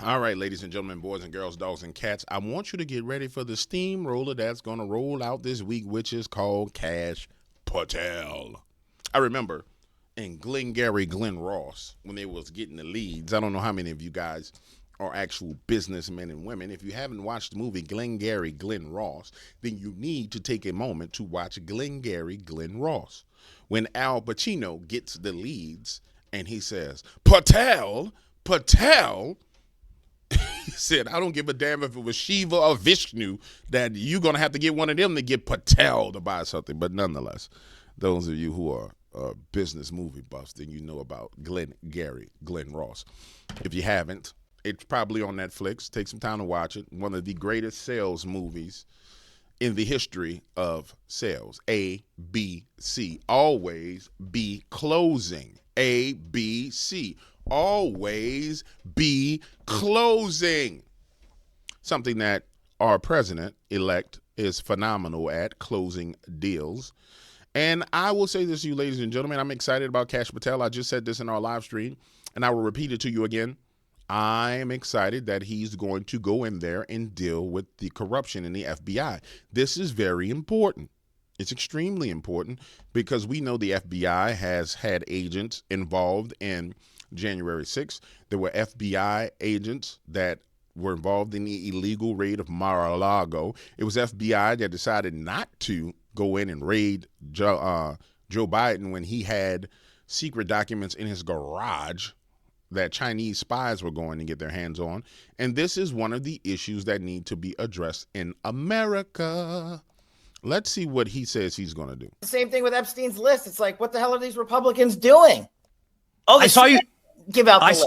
All right, ladies and gentlemen, boys and girls, dogs and cats, I want you to get ready for the steamroller that's going to roll out this week, which is called Kash Patel. I remember in Glengarry Glen Ross, when they was getting the leads, I don't know how many of you guys are actual businessmen and women. If you haven't watched the movie Glengarry Glen Ross, then you need to take a moment to watch Glengarry Glen Ross. When Al Pacino gets the leads and he says, Patel, he said, I don't give a damn if it was Shiva or Vishnu, that you're going to have to get one of them to get Patel to buy something. But nonetheless, those of you who are business movie buffs, then you know about Glengarry Glen Ross. If you haven't, it's probably on Netflix. Take some time to watch it. One of the greatest sales movies in the history of sales. A, B, C. Always be closing. A, B, C. Always be closing. Something that our president-elect is phenomenal at, closing deals. And I will say this to you, ladies and gentlemen, I'm excited about Kash Patel. I just said this in our live stream, and I will repeat it to you again. I am excited that he's going to go in there and deal with the corruption in the FBI. This is very important. It's extremely important because we know the FBI has had agents involved in January 6th. There were FBI agents that were involved in the illegal raid of Mar-a-Lago. It was FBI that decided not to go in and raid Joe Biden when he had secret documents in his garage that Chinese spies were going to get their hands on. And this is one of the issues that need to be addressed in America. Let's see what he says he's going to do. The same thing with Epstein's List. It's like, what the hell are these Republicans doing? Oh, I saw you give out the list.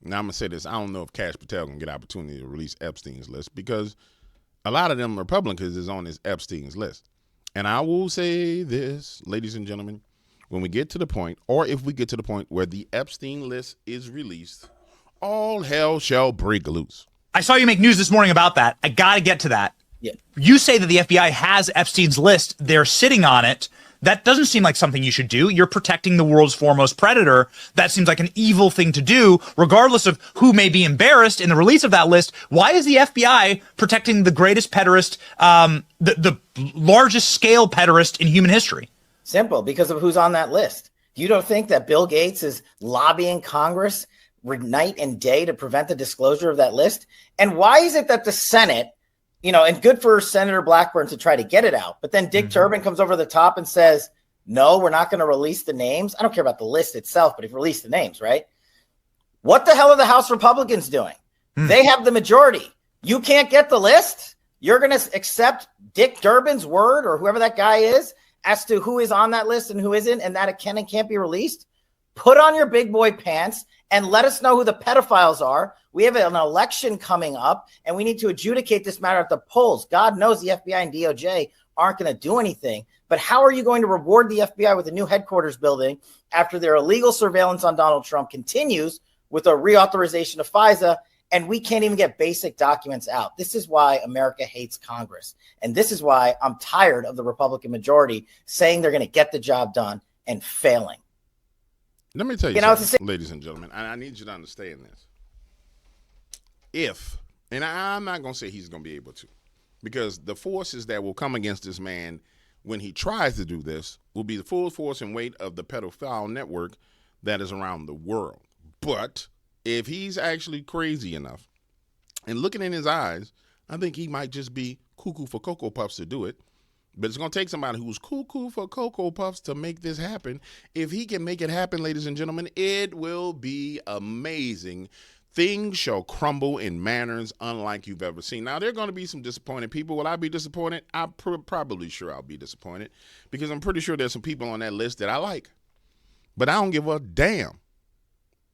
Now I'm going to say this. I don't know if Kash Patel can get opportunity to release Epstein's List because a lot of them Republicans is on this Epstein's List. And I will say this, ladies and gentlemen, when we get to the point, or if we get to the point where the Epstein List is released, all hell shall break loose. I saw you make news this morning about that. I got to get to that. Yeah. You say that the FBI has Epstein's List. They're sitting on it. That doesn't seem like something you should do. You're protecting the world's foremost predator. That seems like an evil thing to do, regardless of who may be embarrassed in the release of that list. Why is the FBI protecting the greatest pederast, the largest scale pederast in human history? Simple, because of who's on that list. You don't think that Bill Gates is lobbying Congress night and day to prevent the disclosure of that list? And why is it that the Senate, and good for Senator Blackburn to try to get it out, but then Dick Durbin comes over the top and says, no, we're not going to release the names. I don't care about the list itself, but if you release the names, right? What the hell are the House Republicans doing? They have the majority. You can't get the list? You're going to accept Dick Durbin's word or whoever that guy is as to who is on that list and who isn't, and that it can and can't be released? Put on your big boy pants and let us know who the pedophiles are. We have an election coming up, and we need to adjudicate this matter at the polls. God knows the FBI and DOJ aren't going to do anything, but how are you going to reward the FBI with a new headquarters building after their illegal surveillance on Donald Trump continues with a reauthorization of FISA, and we can't even get basic documents out? This is why America hates Congress, and this is why I'm tired of the Republican majority saying they're going to get the job done and failing. Let me tell you something, ladies and gentlemen. I need you to understand this. And I'm not going to say he's going to be able to, because the forces that will come against this man when he tries to do this will be the full force and weight of the pedophile network that is around the world. But if he's actually crazy enough, and looking in his eyes, I think he might just be cuckoo for Cocoa Puffs to do it. But it's going to take somebody who's cuckoo for Cocoa Puffs to make this happen. If he can make it happen, ladies and gentlemen, it will be amazing. Things shall crumble in manners unlike you've ever seen. Now, there are going to be some disappointed people. Will I be disappointed? I'm probably sure I'll be disappointed, because I'm pretty sure there's some people on that list that I like. But I don't give a damn.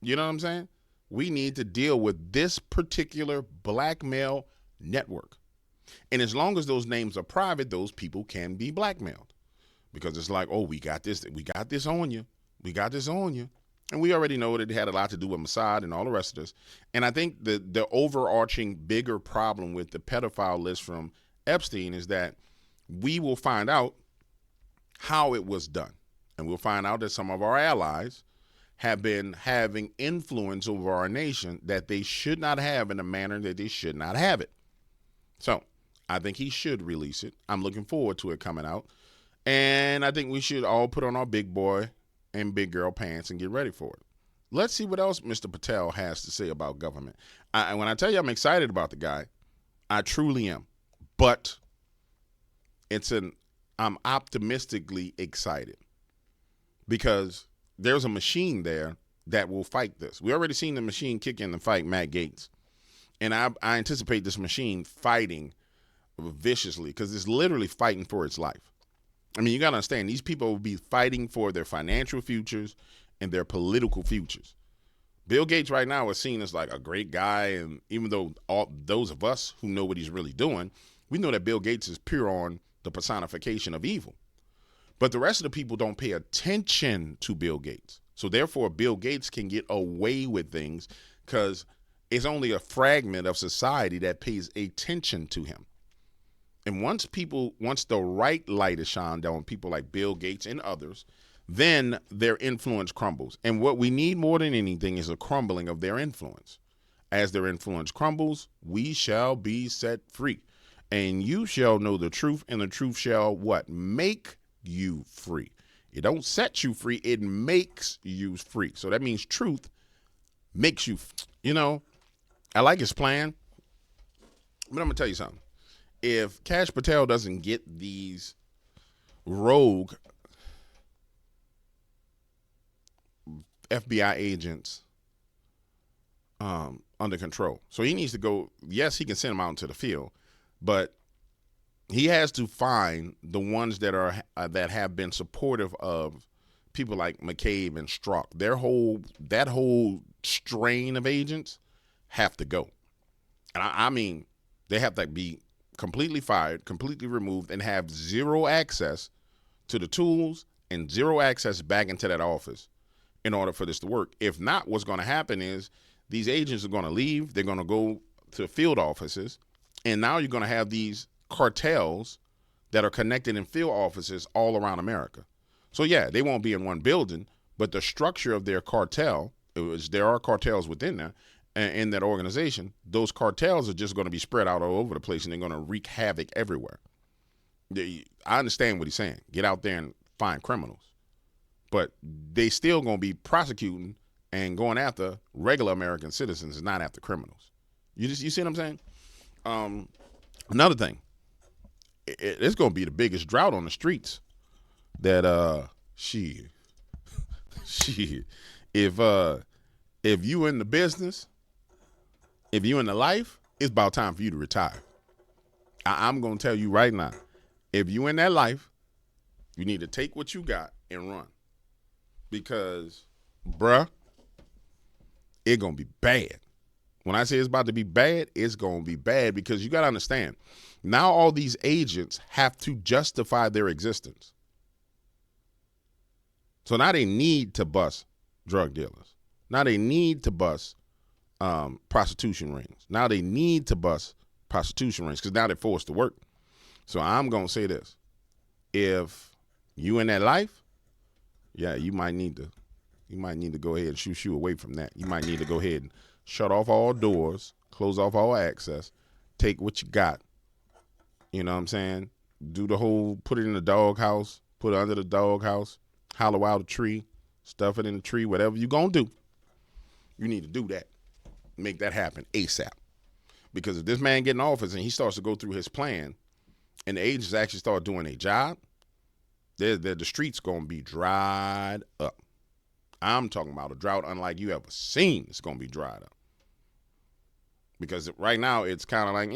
You know what I'm saying? We need to deal with this particular blackmail network. And as long as those names are private, those people can be blackmailed, because it's like, oh, we got this on you. We got this on you. And we already know that it had a lot to do with Mossad and all the rest of this. And I think the overarching bigger problem with the pedophile list from Epstein is that we will find out how it was done. And we'll find out that some of our allies have been having influence over our nation that they should not have in a manner that they should not have it. So I think he should release it. I'm looking forward to it coming out. And I think we should all put on our big boy and big girl pants and get ready for it. Let's see what else Mr. Patel has to say about government. When I tell you I'm excited about the guy, I truly am. But I'm optimistically excited because there's a machine there that will fight this. We already seen the machine kick in and fight Matt Gaetz. And I anticipate this machine fighting viciously because it's literally fighting for its life. I mean, you got to understand, these people will be fighting for their financial futures and their political futures. Bill Gates right now is seen as like a great guy, and even though all those of us who know what he's really doing, we know that Bill Gates is pure on the personification of evil. But the rest of the people don't pay attention to Bill Gates. So therefore, Bill Gates can get away with things because it's only a fragment of society that pays attention to him. And once the right light is shined on people like Bill Gates and others, then their influence crumbles. And what we need more than anything is a crumbling of their influence. As their influence crumbles, we shall be set free. And you shall know the truth, and the truth shall what? Make you free. It don't set you free, it makes you free. So that means truth makes you, I like his plan, but I'm going to tell you something. If Kash Patel doesn't get these rogue FBI agents under control, so he needs to go, yes, he can send them out into the field, but he has to find the ones that are that have been supportive of people like McCabe and Strzok. That whole strain of agents have to go. And I mean, they have to be completely fired, completely removed, and have zero access to the tools and zero access back into that office in order for this to work. If not, what's going to happen is these agents are going to leave. They're going to go to field offices. And now you're going to have these cartels that are connected in field offices all around America. So yeah, they won't be in one building, but the structure of their cartel, there are cartels within there, in that organization, those cartels are just going to be spread out all over the place, and they're going to wreak havoc everywhere. I understand what he's saying. Get out there and find criminals. But they still going to be prosecuting and going after regular American citizens and not after criminals. You see what I'm saying? Another thing, it's going to be the biggest drought on the streets that if you in the business, if you in the life, it's about time for you to retire. I'm going to tell you right now, if you in that life, you need to take what you got and run. Because, bruh, it's going to be bad. When I say it's about to be bad, it's going to be bad because you got to understand, now all these agents have to justify their existence. So now they need to bust drug dealers. Now they need to bust prostitution rings. Now they need to bust prostitution rings because now they're forced to work. So I'm going to say this. If you in that life, yeah, you might need to go ahead and shoo away from that. You might need to go ahead and shut off all doors, close off all access, take what you got. You know what I'm saying? Do the whole, put it in the doghouse, put it under the doghouse, hollow out a tree, stuff it in the tree, whatever you going to do. You need to do that. Make that happen ASAP. Because if this man get in office and he starts to go through his plan and the agents actually start doing their job, the streets going to be dried up. I'm talking about a drought unlike you ever seen. It's going to be dried up. Because right now it's kind of like,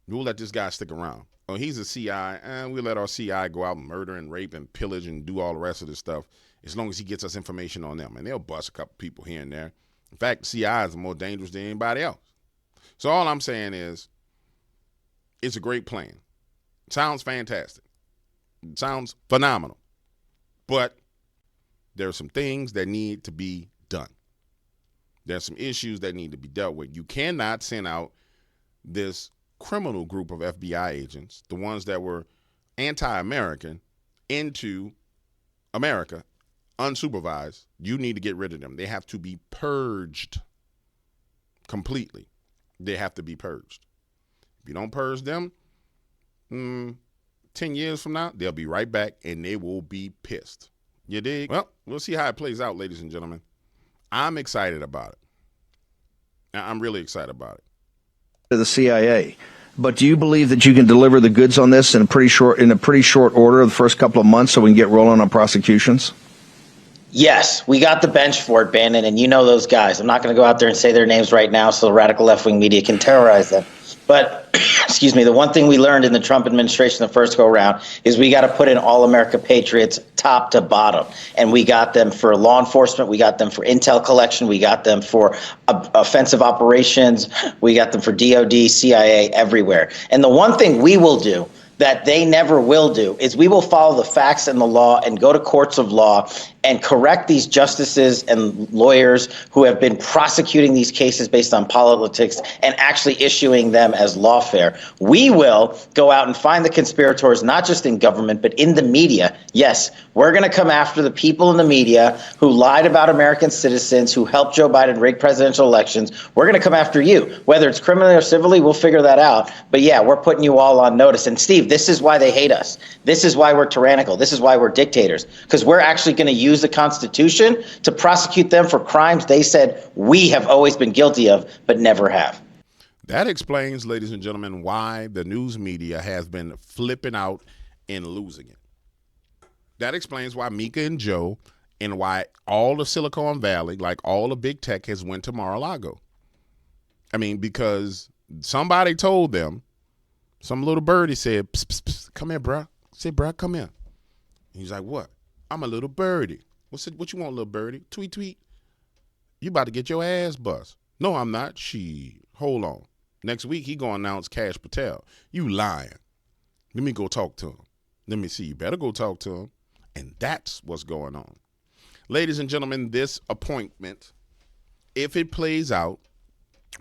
we'll let this guy stick around. Oh, he's a CI, and we'll let our CI go out and murder and rape and pillage and do all the rest of this stuff as long as he gets us information on them. And they'll bust a couple people here and there. In fact, CIs are more dangerous than anybody else. So all I'm saying is it's a great plan. It sounds fantastic. It sounds phenomenal. But there are some things that need to be done. There's some issues that need to be dealt with. You cannot send out this criminal group of FBI agents, the ones that were anti-American, into America unsupervised, you need to get rid of them. They have to be purged completely. They have to be purged. If you don't purge them, 10 years from now, they'll be right back and they will be pissed. You dig? Well, we'll see how it plays out, ladies and gentlemen. I'm excited about it. I'm really excited about it. To the CIA. But do you believe that you can deliver the goods on this in a pretty short order the first couple of months so we can get rolling on prosecutions? Yes, we got the bench for it, Bannon, and you know those guys. I'm not going to go out there and say their names right now so the radical left-wing media can terrorize them. But, excuse me, the one thing we learned in the Trump administration the first go-around is we got to put in all-America patriots top to bottom. And we got them for law enforcement. We got them for intel collection. We got them for offensive operations. We got them for DOD, CIA, everywhere. And the one thing we will do that they never will do is we will follow the facts and the law and go to courts of law and correct these justices and lawyers who have been prosecuting these cases based on politics and actually issuing them as lawfare. We will go out and find the conspirators, not just in government, but in the media. Yes, we're going to come after the people in the media who lied about American citizens, who helped Joe Biden rig presidential elections. We're going to come after you. Whether it's criminally or civilly, we'll figure that out. But yeah, we're putting you all on notice. And Steve, this is why they hate us. This is why we're tyrannical. This is why we're dictators, because we're actually going to use the Constitution to prosecute them for crimes they said we have always been guilty of, but never have. That explains, ladies and gentlemen, why the news media has been flipping out and losing it. That explains why Mika and Joe and why all the Silicon Valley, like all the big tech, has went to Mar-a-Lago. I mean, because somebody told them, some little birdie said, psst, psst, psst, come here, bruh. Say, bruh, come here. And he's like, what? I'm a little birdie. What you want, little birdie? Tweet, tweet. You about to get your ass bust. No, I'm not. Hold on. Next week, he going to announce Kash Patel. You lying. Let me go talk to him. Let me see. You better go talk to him. And that's what's going on. Ladies and gentlemen, this appointment, if it plays out,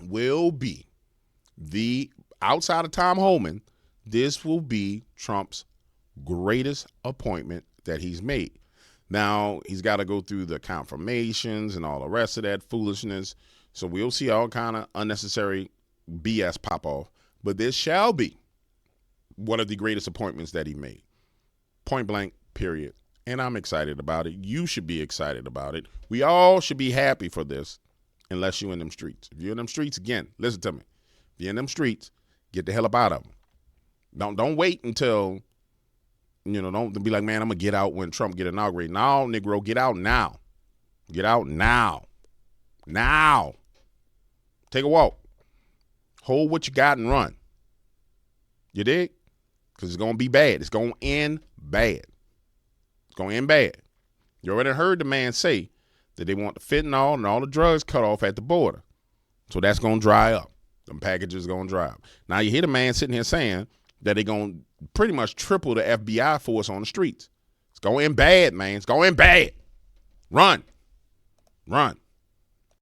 will be outside of Tom Homan, this will be Trump's greatest appointment that he's made. Now, he's got to go through the confirmations and all the rest of that foolishness. So we'll see all kind of unnecessary BS pop off. But this shall be one of the greatest appointments that he made. Point blank, period. And I'm excited about it. You should be excited about it. We all should be happy for this, unless you're in them streets. If you're in them streets, again, listen to me. If you're in them streets, get the hell up out of them. Don't wait until, don't be like, man, I'm going to get out when Trump get inaugurated. No, Negro, get out now. Get out now. Now. Take a walk. Hold what you got and run. You dig? Because it's going to be bad. It's going to end bad. It's going to end bad. You already heard the man say that they want the fentanyl and all the drugs cut off at the border. So that's going to dry up. Them packages going to dry up. Now you hear the man sitting here saying that they're going to pretty much triple the FBI force on the streets. It's going bad, man. It's going bad. Run. Run.